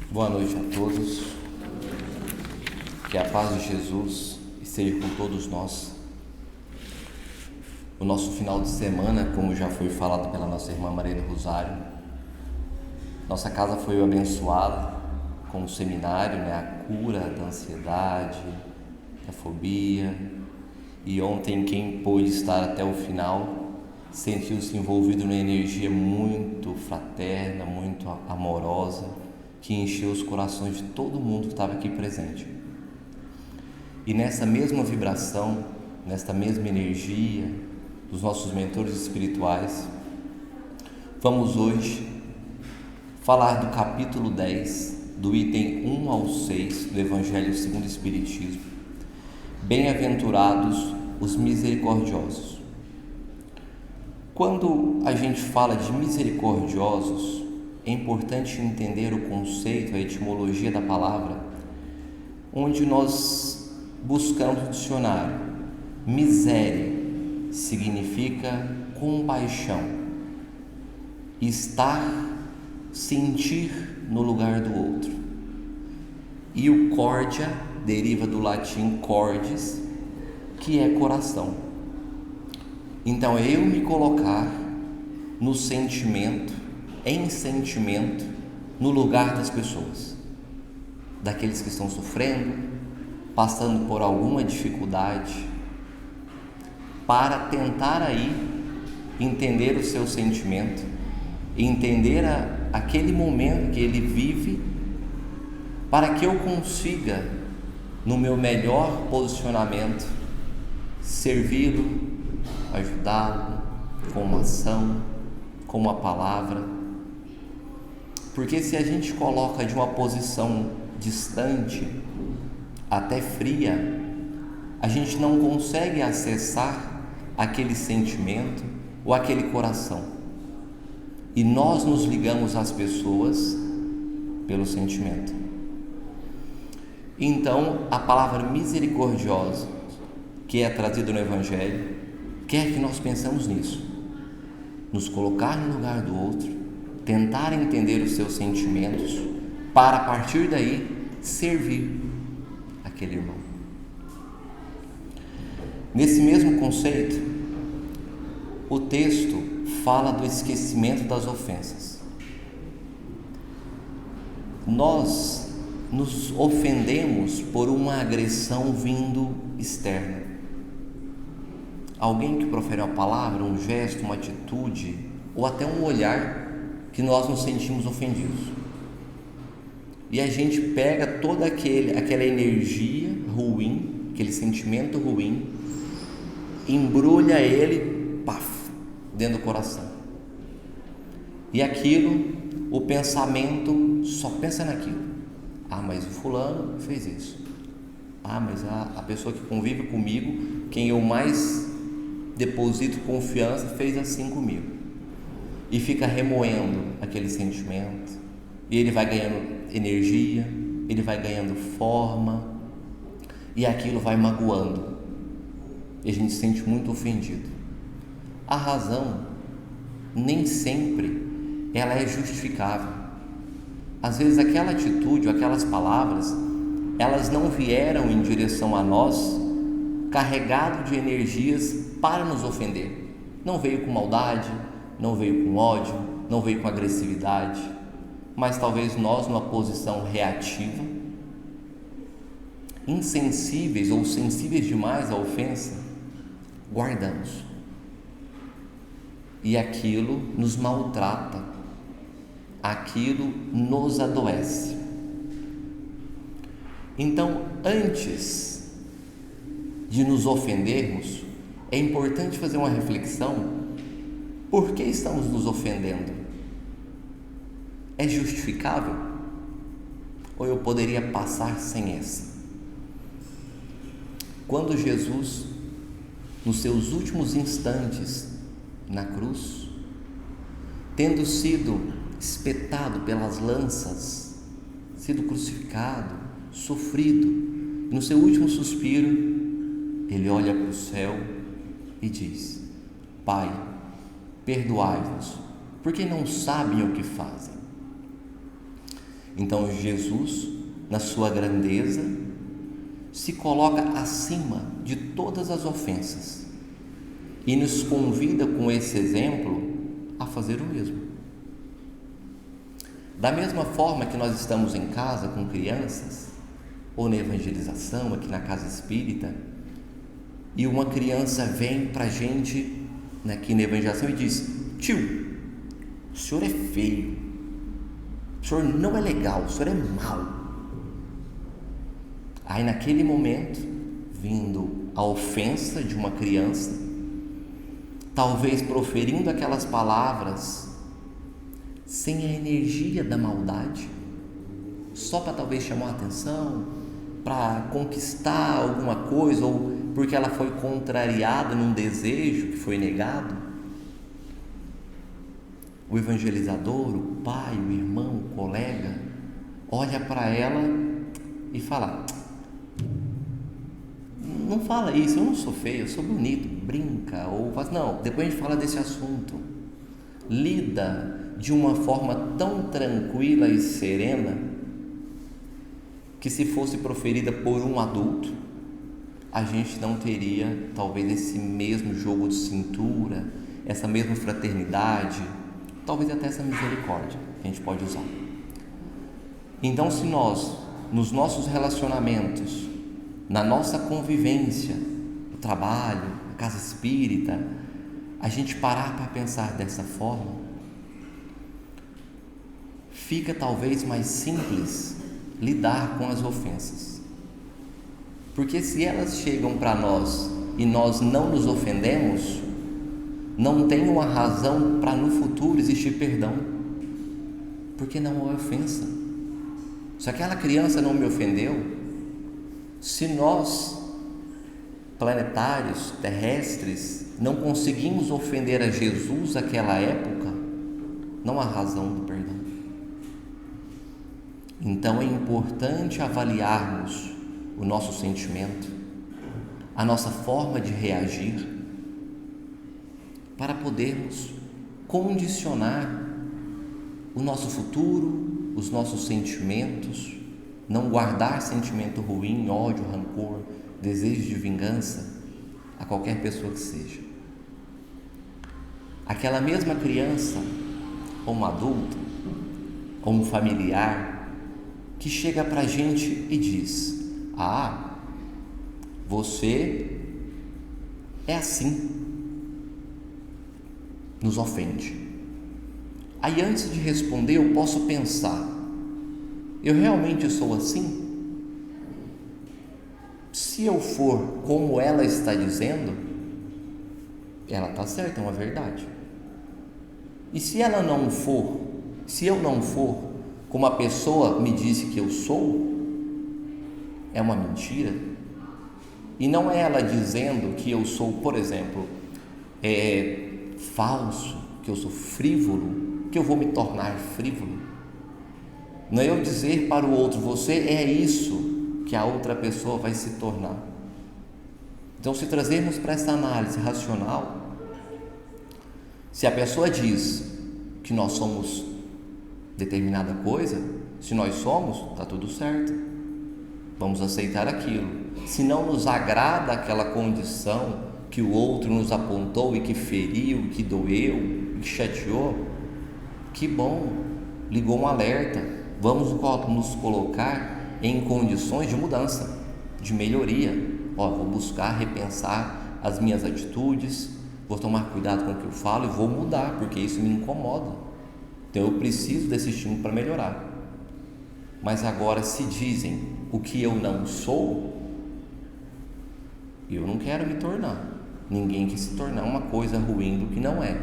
Boa noite a todos, que a paz de Jesus esteja com todos nós. O nosso final de semana, como já foi falado pela nossa irmã Maria do Rosário, nossa casa foi abençoada com o seminário, a cura da ansiedade, da fobia, e ontem quem pôde estar até o final sentiu-se envolvido numa energia muito fraterna, muito amorosa, que encheu os corações de todo mundo que estava aqui presente. E nessa mesma vibração, nesta mesma energia dos nossos mentores espirituais, vamos hoje falar do capítulo 10, do item 1 ao 6 do Evangelho segundo o Espiritismo. Bem-aventurados os misericordiosos. Quando a gente fala de misericordiosos, é importante entender o conceito, a etimologia da palavra, onde nós buscamos o dicionário. Miséria significa compaixão, estar, sentir no lugar do outro. E o cordia deriva do latim cordis, que é coração. Então, eu me colocar no sentimento, em sentimento, no lugar das pessoas, daqueles que estão sofrendo, passando por alguma dificuldade, para tentar aí entender o seu sentimento, entender aquele momento que ele vive, para que eu consiga, no meu melhor posicionamento, servi-lo, ajudá-lo com uma ação, com uma palavra. Porque se a gente coloca de uma posição distante, até fria, a gente não consegue acessar aquele sentimento ou aquele coração. E nós nos ligamos às pessoas pelo sentimento. Então, a palavra misericordiosa, que é trazida no Evangelho, quer que nós pensamos nisso, nos colocar no lugar do outro, tentar entender os seus sentimentos, para a partir daí servir aquele irmão. Nesse mesmo conceito, o texto fala do esquecimento das ofensas. Nós nos ofendemos por uma agressão vindo externa. Alguém que profere uma palavra, um gesto, uma atitude, ou até um olhar, que nós nos sentimos ofendidos. E a gente pega toda aquela energia ruim, aquele sentimento ruim, embrulha ele, dentro do coração. E aquilo, o pensamento só pensa naquilo. Mas o fulano fez isso. Mas a pessoa que convive comigo, quem eu mais deposito confiança, fez assim comigo. E fica remoendo aquele sentimento, e ele vai ganhando energia, ele vai ganhando forma, e aquilo vai magoando, e a gente se sente muito ofendido. A razão nem sempre ela é justificável. Às vezes aquela atitude, aquelas palavras, elas não vieram em direção a nós carregado de energias para nos ofender. Não veio com maldade, não veio com ódio, não veio com agressividade, mas talvez nós, numa posição reativa, insensíveis ou sensíveis demais à ofensa, guardamos. E aquilo nos maltrata, aquilo nos adoece. Então, antes de nos ofendermos, é importante fazer uma reflexão: por que estamos nos ofendendo? É justificável? Ou eu poderia passar sem essa? Quando Jesus, nos seus últimos instantes na cruz, tendo sido espetado pelas lanças, sido crucificado, sofrido, no seu último suspiro, ele olha para o céu e diz: Pai, perdoai-vos, porque não sabem o que fazem. Então Jesus, na sua grandeza, se coloca acima de todas as ofensas e nos convida com esse exemplo a fazer o mesmo. Da mesma forma que nós estamos em casa com crianças, ou na evangelização, aqui na casa espírita, e uma criança vem para a gente, aqui na evangelização, e diz: tio, o senhor é feio, o senhor não é legal, o senhor é mau. Aí naquele momento, vindo a ofensa de uma criança, talvez proferindo aquelas palavras sem a energia da maldade, só para talvez chamar a atenção, para conquistar alguma coisa, ou porque ela foi contrariada num desejo que foi negado, o evangelizador, o pai, o irmão, o colega, olha para ela e fala: não fala isso, eu não sou feio, eu sou bonito, brinca, ou faz, não, depois a gente fala desse assunto. Lida de uma forma tão tranquila e serena que, se fosse proferida por um adulto, a gente não teria talvez esse mesmo jogo de cintura, essa mesma fraternidade, talvez até essa misericórdia que a gente pode usar. Então, se nós, nos nossos relacionamentos, na nossa convivência, no trabalho, na casa espírita, a gente parar para pensar dessa forma, fica talvez mais simples lidar com as ofensas. Porque se elas chegam para nós e nós não nos ofendemos, não tem uma razão para no futuro existir perdão, porque não é ofensa. Se aquela criança não me ofendeu, se nós, planetários, terrestres, não conseguimos ofender a Jesus naquela época, não há razão do perdão. Então é importante avaliarmos o nosso sentimento, a nossa forma de reagir, para podermos condicionar o nosso futuro, os nossos sentimentos, não guardar sentimento ruim, ódio, rancor, desejo de vingança a qualquer pessoa que seja. Aquela mesma criança, ou um adulto, ou um familiar, que chega para a gente e diz: ah, você é assim, nos ofende. Aí, antes de responder, eu posso pensar: eu realmente sou assim? Se eu for como ela está dizendo, ela está certa, é uma verdade. E se ela não for, se eu não for como a pessoa me disse que eu sou, é uma mentira. E não é ela dizendo que eu sou, por exemplo, falso, que eu sou frívolo, que eu vou me tornar frívolo. Não é eu dizer para o outro: você é isso, que a outra pessoa vai se tornar. Então, se trazermos para essa análise racional, se a pessoa diz que nós somos determinada coisa, se nós somos, está tudo certo, vamos aceitar aquilo. Se não nos agrada aquela condição que o outro nos apontou e que feriu, que doeu, que chateou, que bom, ligou um alerta, vamos nos colocar em condições de mudança, de melhoria. Vou buscar repensar as minhas atitudes, vou tomar cuidado com o que eu falo e vou mudar, porque isso me incomoda. Então eu preciso desse estímulo para melhorar. Mas agora, se dizem o que eu não sou, eu não quero me tornar. Ninguém quer se tornar uma coisa ruim do que não é.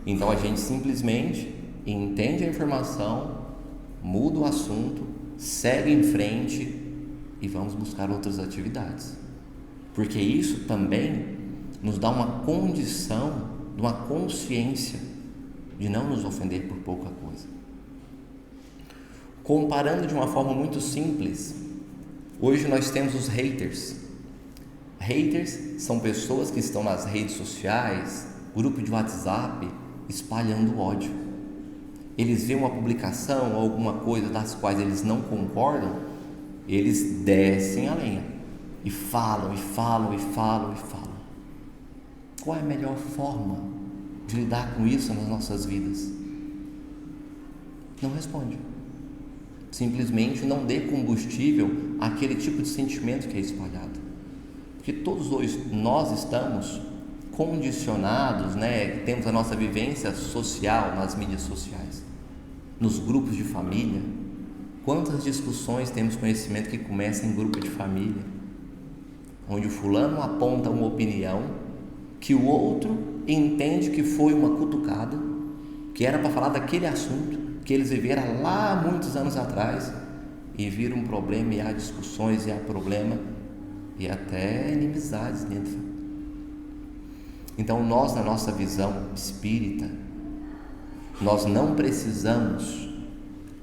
Então a gente simplesmente entende a informação, muda o assunto, segue em frente e vamos buscar outras atividades, porque isso também nos dá uma condição, de uma consciência de não nos ofender por pouca coisa. Comparando de uma forma muito simples, hoje nós temos os haters. Haters são pessoas que estão nas redes sociais, grupo de WhatsApp, espalhando ódio. eles veem uma publicação ou alguma coisa das quais eles não concordam, eles descem a lenha e falam, e falam, e falam, e falam. Qual é a melhor forma de lidar com isso nas nossas vidas? Não responde. Simplesmente não dê combustível àquele tipo de sentimento que é espalhado. Porque todos nós estamos condicionados, temos a nossa vivência social nas mídias sociais, nos grupos de família. Quantas discussões temos conhecimento que começam em grupo de família, onde o fulano aponta uma opinião que o outro entende que foi uma cutucada, que era para falar daquele assunto que eles viveram lá muitos anos atrás, e vira um problema, e há discussões, e há problema, e até inimizades dentro. Então nós, na nossa visão espírita, nós não precisamos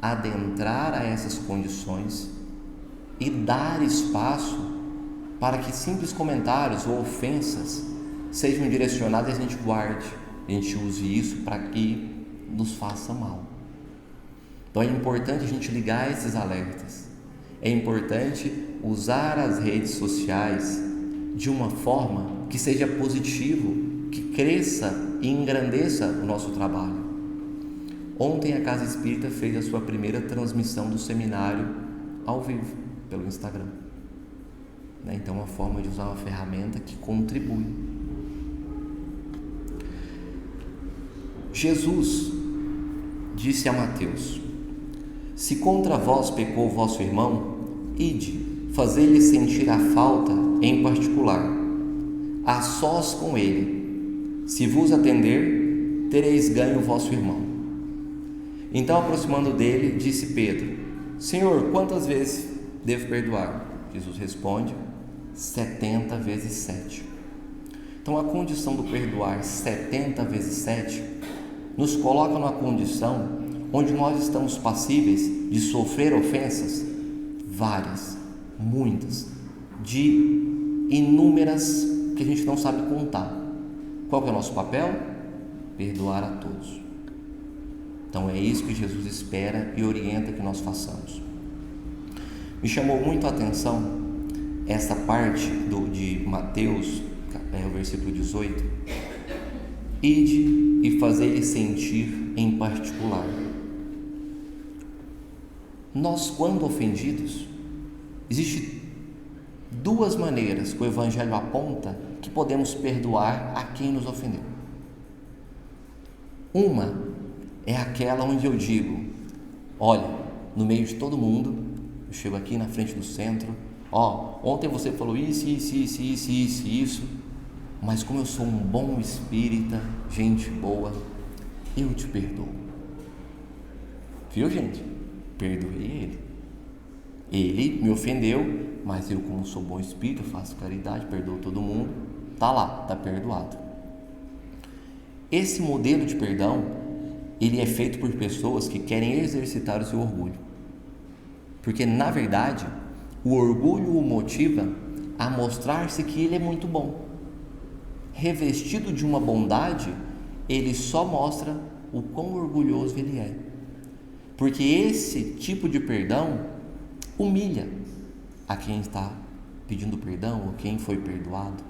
adentrar a essas condições e dar espaço para que simples comentários ou ofensas sejam direcionados e a gente guarde, a gente use isso para que nos faça mal. Então é importante a gente ligar esses alertas, é importante usar as redes sociais de uma forma que seja positivo, que cresça e engrandeça o nosso trabalho. Ontem a Casa Espírita fez a sua primeira transmissão do seminário ao vivo pelo Instagram. Então é uma forma de usar uma ferramenta que contribui. Jesus disse a Mateus: se contra vós pecou vosso irmão, ide, fazei-lhe sentir a falta em particular, a sós com ele. Se vos atender, tereis ganho o vosso irmão. Então, aproximando dele, disse Pedro: Senhor, quantas vezes devo perdoar? Jesus responde: 70 vezes 7. Então, a condição do perdoar 70 vezes 7 nos coloca numa condição onde nós estamos passíveis de sofrer ofensas várias, muitas, de inúmeras que a gente não sabe contar. Qual que é o nosso papel? Perdoar a todos. Então é isso que Jesus espera e orienta que nós façamos. Me chamou muito a atenção essa parte de Mateus, o versículo 18: ide e fazei-lhe sentir em particular. Nós, quando ofendidos, existem duas maneiras que o Evangelho aponta que podemos perdoar a quem nos ofendeu. Uma é aquela onde eu digo: olha, no meio de todo mundo, eu chego aqui na frente do centro, ontem você falou isso, mas como eu sou um bom espírita, gente boa, eu te perdoo. Viu, gente? Perdoei ele. Ele me ofendeu, mas eu, como sou bom espírito, faço caridade, perdoo todo mundo. Tá lá, tá perdoado. Esse modelo de perdão, ele é feito por pessoas que querem exercitar o seu orgulho. Porque, na verdade, o orgulho o motiva a mostrar-se que ele é muito bom. Revestido de uma bondade, ele só mostra o quão orgulhoso ele é. Porque esse tipo de perdão humilha a quem está pedindo perdão ou quem foi perdoado.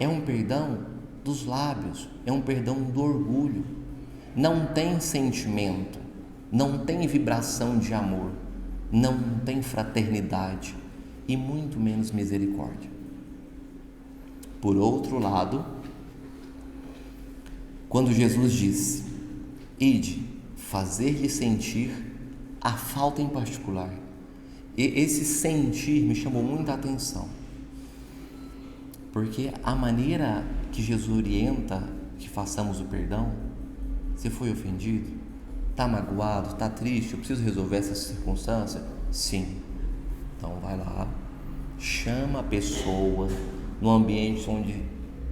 É um perdão dos lábios, é um perdão do orgulho. Não tem sentimento, não tem vibração de amor, não tem fraternidade e muito menos misericórdia. Por outro lado, quando Jesus disse: ide, fazer-lhe sentir a falta em particular, e esse sentir me chamou muita atenção, porque a maneira que Jesus orienta que façamos o perdão: você foi ofendido? Está magoado? Está triste? Eu preciso resolver essa circunstância? Sim. Então vai lá, chama a pessoa no ambiente onde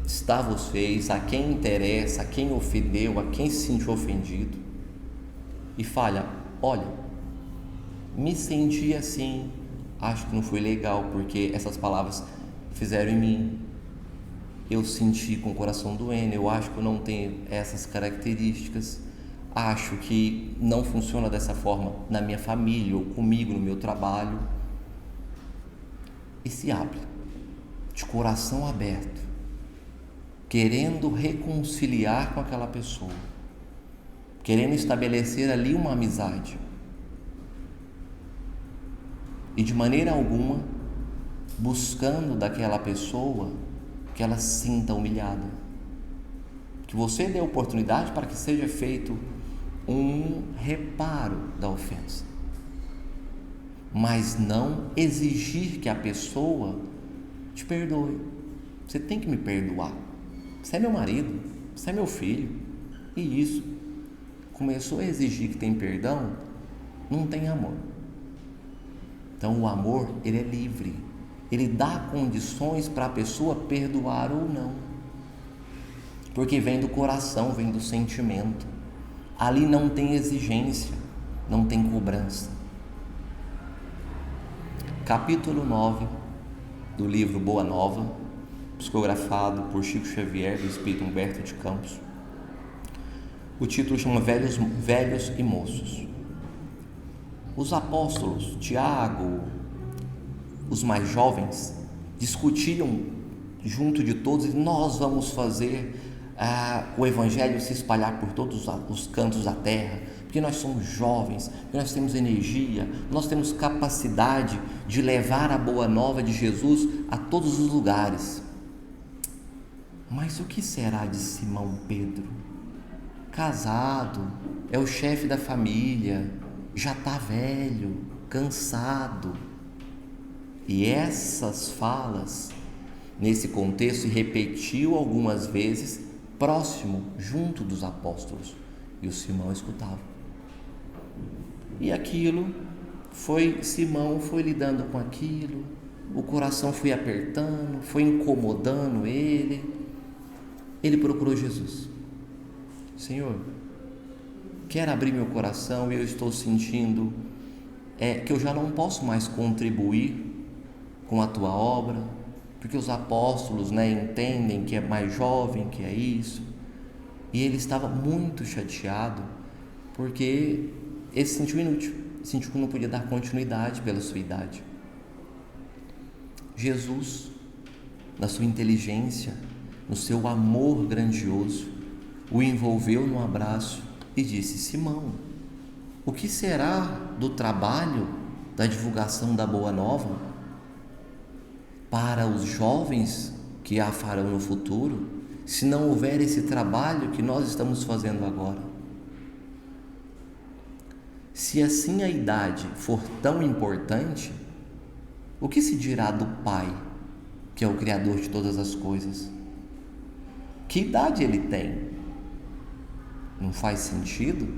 está vocês, a quem interessa, a quem ofendeu, a quem se sentiu ofendido, e fala: olha, me senti assim, acho que não foi legal porque essas palavras fizeram em mim, eu senti com o coração doendo, eu acho que eu não tenho essas características, acho que não funciona dessa forma na minha família ou comigo no meu trabalho. E se abre, de coração aberto, querendo reconciliar com aquela pessoa, querendo estabelecer ali uma amizade. E de maneira alguma buscando daquela pessoa que ela se sinta humilhada. Que você dê oportunidade para que seja feito um reparo da ofensa, mas não exigir que a pessoa te perdoe. Você tem que me perdoar. Você é meu marido, você é meu filho. E isso, começou a exigir que tem perdão, não tem amor. Então o amor, ele é livre. Ele dá condições para a pessoa perdoar ou não. Porque vem do coração, vem do sentimento. Ali não tem exigência, não tem cobrança. Capítulo 9 do livro Boa Nova, psicografado por Chico Xavier, do Espírito Humberto de Campos. O título chama Velhos e Moços. Os apóstolos, Tiago, os mais jovens, discutiam junto de todos, e nós vamos fazer o Evangelho se espalhar por todos os cantos da terra, porque nós somos jovens, porque nós temos energia, nós temos capacidade de levar a boa nova de Jesus a todos os lugares. Mas o que será de Simão Pedro? Casado, é o chefe da família, já está velho, cansado. E essas falas, nesse contexto, se repetiu algumas vezes, próximo, junto dos apóstolos, e o Simão escutava. E aquilo Simão foi lidando com aquilo, o coração foi apertando, foi incomodando ele procurou Jesus. Senhor, quero abrir meu coração e eu estou sentindo que eu já não posso mais contribuir com a tua obra, porque os apóstolos entendem que é mais jovem, que é isso. E ele estava muito chateado, porque ele se sentiu inútil, sentiu que não podia dar continuidade pela sua idade. Jesus, na sua inteligência, no seu amor grandioso, o envolveu num abraço e disse: Simão, o que será do trabalho da divulgação da Boa Nova para os jovens que a farão no futuro, se não houver esse trabalho que nós estamos fazendo agora? Se assim a idade for tão importante, o que se dirá do Pai, que é o Criador de todas as coisas? Que idade ele tem? Não faz sentido,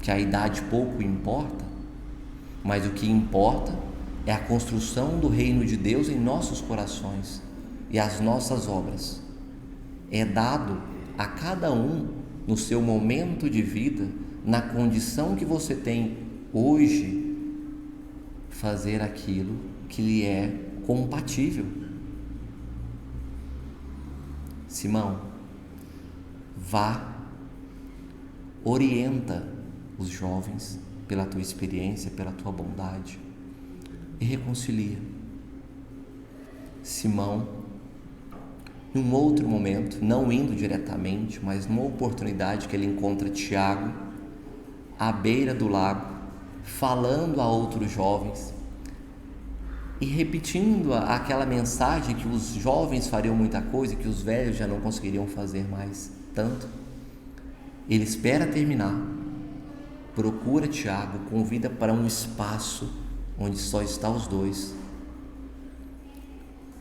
que a idade pouco importa, mas o que importa é a construção do reino de Deus em nossos corações e as nossas obras. É dado a cada um, no seu momento de vida, na condição que você tem hoje, fazer aquilo que lhe é compatível. Simão, vá, orienta os jovens pela tua experiência, pela tua bondade, e reconcilia. Simão, em um outro momento, não indo diretamente, mas numa oportunidade que ele encontra Tiago à beira do lago, falando a outros jovens e repetindo aquela mensagem que os jovens fariam muita coisa e que os velhos já não conseguiriam fazer mais tanto. Ele espera terminar, procura Tiago, convida para um espaço onde só está os dois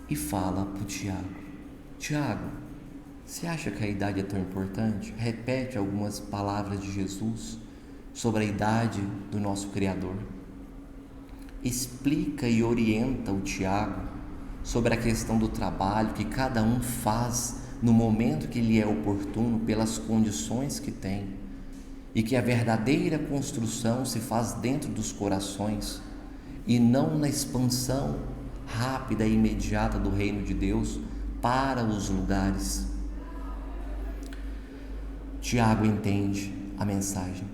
e fala para o Tiago: Tiago, você acha que a idade é tão importante? Repete algumas palavras de Jesus sobre a idade do nosso Criador. Explica e orienta o Tiago sobre a questão do trabalho que cada um faz no momento que lhe é oportuno, pelas condições que tem, e que a verdadeira construção se faz dentro dos corações e não na expansão rápida e imediata do reino de Deus para os lugares. Tiago entende a mensagem.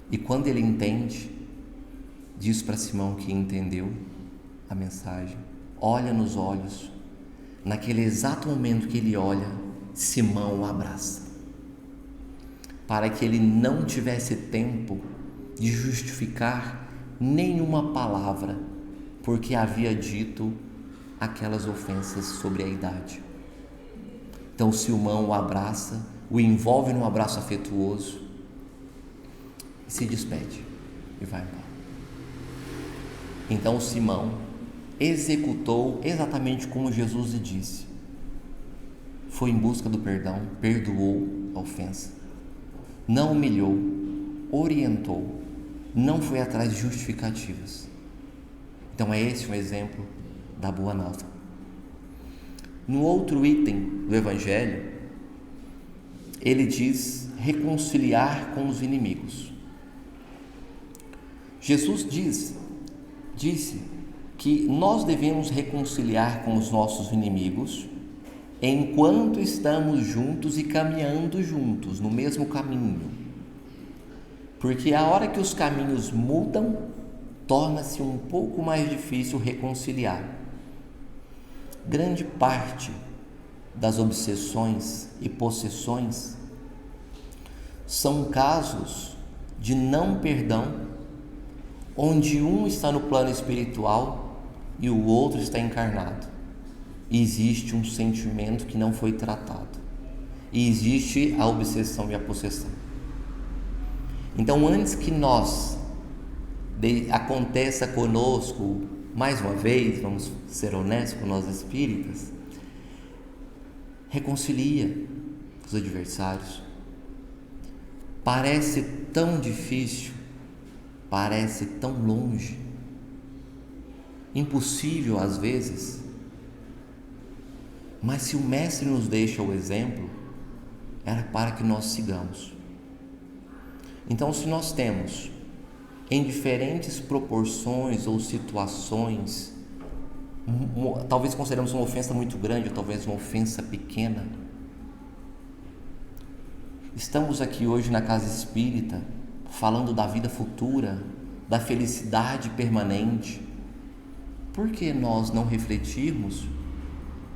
E quando ele entende, diz para Simão que entendeu a mensagem, olha nos olhos. Naquele exato momento que ele olha, Simão o abraça, para que ele não tivesse tempo de justificar nenhuma palavra, porque havia dito aquelas ofensas sobre a idade. Então Simão o abraça, o envolve num abraço afetuoso e se despede e vai embora. Então Simão executou exatamente como Jesus lhe disse. Foi em busca do perdão, perdoou a ofensa, não humilhou, orientou, não foi atrás de justificativas. Então é esse um exemplo da Boa Nova. No outro item do Evangelho, ele diz reconciliar com os inimigos. Jesus disse que nós devemos reconciliar com os nossos inimigos enquanto estamos juntos e caminhando juntos no mesmo caminho, porque a hora que os caminhos mudam, torna-se um pouco mais difícil reconciliar. Grande parte das obsessões e possessões são casos de não perdão, onde um está no plano espiritual e o outro está encarnado. E existe um sentimento que não foi tratado. E existe a obsessão e a possessão. Então, antes que aconteça conosco, mais uma vez, vamos ser honestos com nós espíritas, reconcilia os adversários. Parece tão difícil, parece tão longe, impossível às vezes, mas se o Mestre nos deixa o exemplo, era para que nós sigamos. Então, se nós temos em diferentes proporções ou situações, talvez consideramos uma ofensa muito grande ou talvez uma ofensa pequena, estamos aqui hoje na Casa Espírita falando da vida futura, da felicidade permanente. Por que nós não refletirmos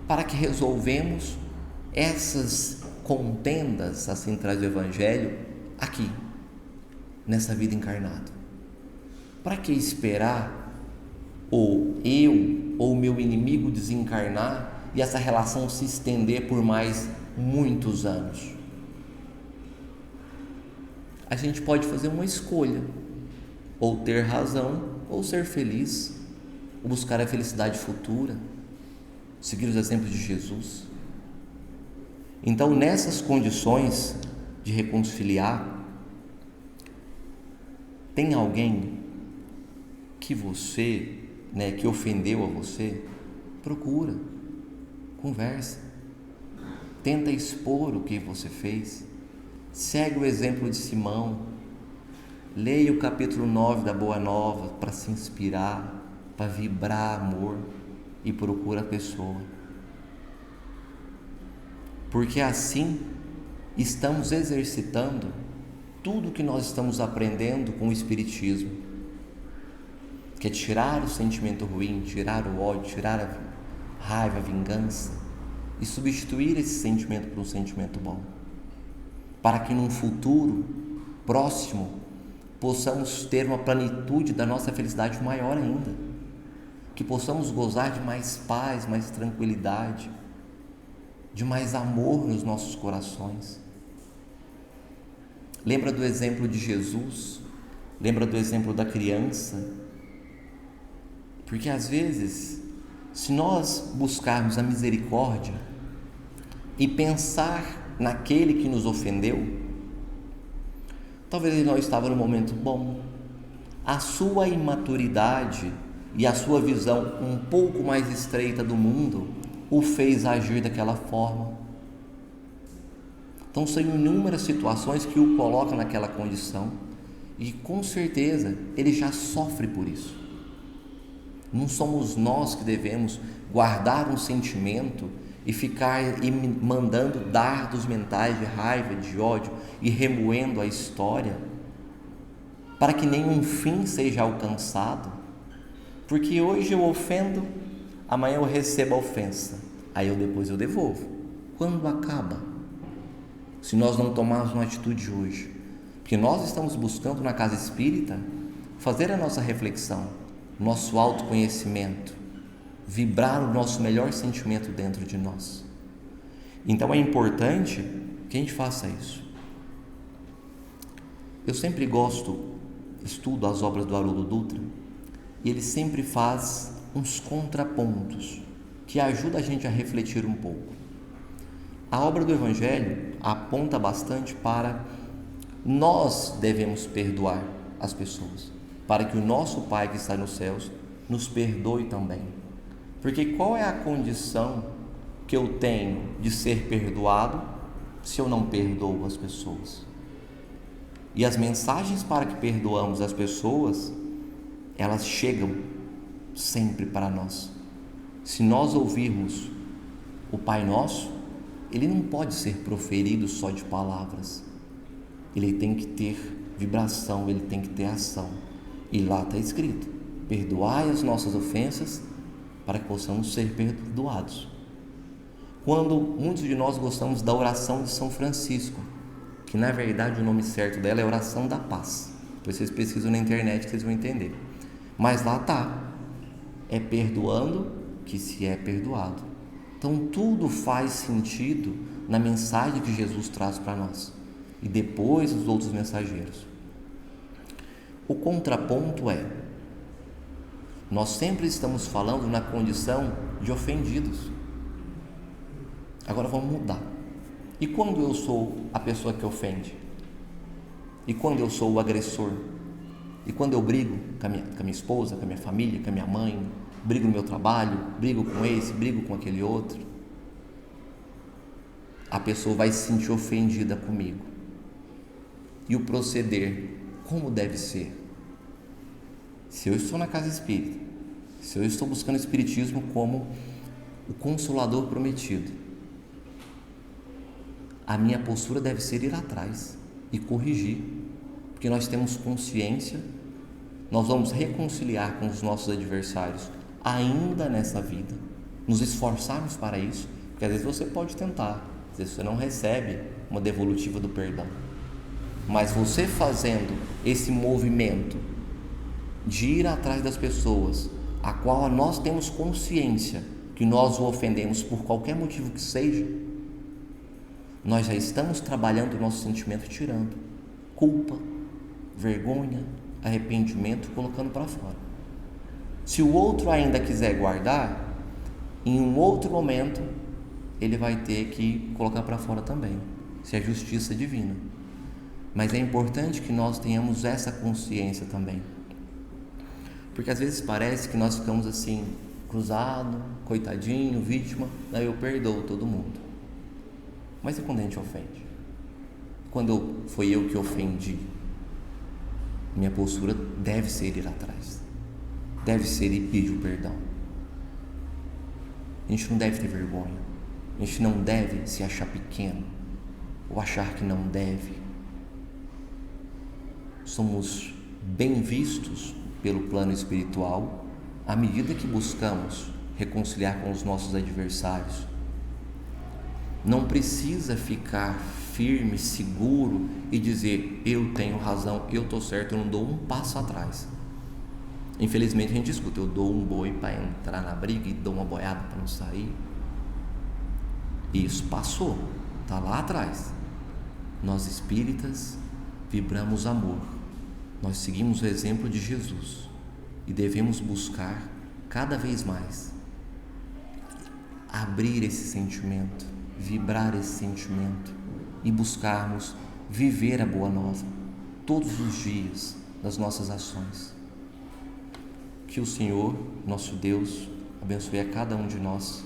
para que resolvemos essas contendas, assim traz o Evangelho, aqui, nessa vida encarnada? Para que esperar ou eu ou meu inimigo desencarnar e essa relação se estender por mais muitos anos? A gente pode fazer uma escolha, ou ter razão, ou ser feliz, ou buscar a felicidade futura, seguir os exemplos de Jesus. Então, nessas condições de reconciliar, tem alguém que você, que ofendeu a você, procura, conversa, tenta expor o que você fez, segue o exemplo de Simão, leia o capítulo 9 da Boa Nova para se inspirar, para vibrar amor e procura a pessoa. Porque assim estamos exercitando tudo que nós estamos aprendendo com o Espiritismo, que é tirar o sentimento ruim, tirar o ódio, tirar a raiva, a vingança e substituir esse sentimento por um sentimento bom, para que num futuro próximo possamos ter uma plenitude da nossa felicidade maior ainda, que possamos gozar de mais paz, mais tranquilidade, de mais amor nos nossos corações. Lembra do exemplo de Jesus? Lembra do exemplo da criança? Porque às vezes, se nós buscarmos a misericórdia e pensar naquele que nos ofendeu, talvez ele não estava no momento bom, a sua imaturidade e a sua visão um pouco mais estreita do mundo o fez agir daquela forma. Então são inúmeras situações que o colocam naquela condição e com certeza ele já sofre por isso. Não somos nós que devemos guardar um sentimento e ficar mandando dardos mentais de raiva, de ódio e remoendo a história para que nenhum fim seja alcançado, porque hoje eu ofendo, amanhã eu recebo a ofensa, aí depois eu devolvo. Quando acaba? Se nós não tomarmos uma atitude hoje, porque nós estamos buscando na casa espírita fazer a nossa reflexão, nosso autoconhecimento, vibrar o nosso melhor sentimento dentro de nós. Então é importante que a gente faça isso. Eu sempre estudo as obras do Haroldo Dutra, e ele sempre faz uns contrapontos que ajudam a gente a refletir um pouco. A obra do Evangelho aponta bastante para nós devemos perdoar as pessoas, para que o nosso Pai que está nos céus nos perdoe também. Porque qual é a condição que eu tenho de ser perdoado se eu não perdoo as pessoas? E as mensagens para que perdoamos as pessoas, elas chegam sempre para nós. Se nós ouvirmos o Pai Nosso, ele não pode ser proferido só de palavras. Ele tem que ter vibração, ele tem que ter ação. E lá está escrito: perdoai as nossas ofensas para que possamos ser perdoados. Quando muitos de nós gostamos da oração de São Francisco, que na verdade o nome certo dela é oração da paz, depois vocês pesquisam na internet que vocês vão entender, mas lá está, é perdoando que se é perdoado. Então tudo faz sentido na mensagem que Jesus traz para nós, e depois os outros mensageiros. O contraponto é: nós sempre estamos falando na condição de ofendidos. Agora vamos mudar. E quando eu sou a pessoa que ofende? E quando eu sou o agressor? E quando eu brigo com a minha esposa, com a minha família, com a minha mãe, brigo no meu trabalho, brigo com esse, brigo com aquele outro? A pessoa vai se sentir ofendida comigo. E o proceder, como deve ser? Se eu estou na casa espírita, se eu estou buscando o espiritismo como o consolador prometido, a minha postura deve ser ir atrás e corrigir, porque nós temos consciência, nós vamos reconciliar com os nossos adversários ainda nessa vida, nos esforçarmos para isso, porque às vezes você pode tentar, às vezes você não recebe uma devolutiva do perdão, mas você fazendo esse movimento de ir atrás das pessoas a qual nós temos consciência que nós o ofendemos por qualquer motivo que seja, nós já estamos trabalhando o nosso sentimento, tirando culpa, vergonha, arrependimento, colocando para fora. Se o outro ainda quiser guardar, em um outro momento ele vai ter que colocar para fora também, se é justiça divina. Mas é importante que nós tenhamos essa consciência também, porque às vezes parece que nós ficamos assim, cruzado, coitadinho, vítima, daí eu perdoo todo mundo. Mas e quando a gente ofende? Quando foi eu que ofendi? Minha postura deve ser ir atrás, deve ser ir pedir o perdão. A gente não deve ter vergonha, a gente não deve se achar pequeno ou achar que não deve. Somos bem vistos pelo plano espiritual à medida que buscamos reconciliar com os nossos adversários. Não precisa ficar firme, seguro e dizer: eu tenho razão, eu estou certo, eu não dou um passo atrás. Infelizmente a gente escuta: eu dou um boi para entrar na briga e dou uma boiada para não sair. Isso passou, está lá atrás. Nós espíritas vibramos amor, nós seguimos o exemplo de Jesus e devemos buscar cada vez mais abrir esse sentimento, vibrar esse sentimento e buscarmos viver a boa nova todos os dias das nossas ações. Que o Senhor, nosso Deus, abençoe a cada um de nós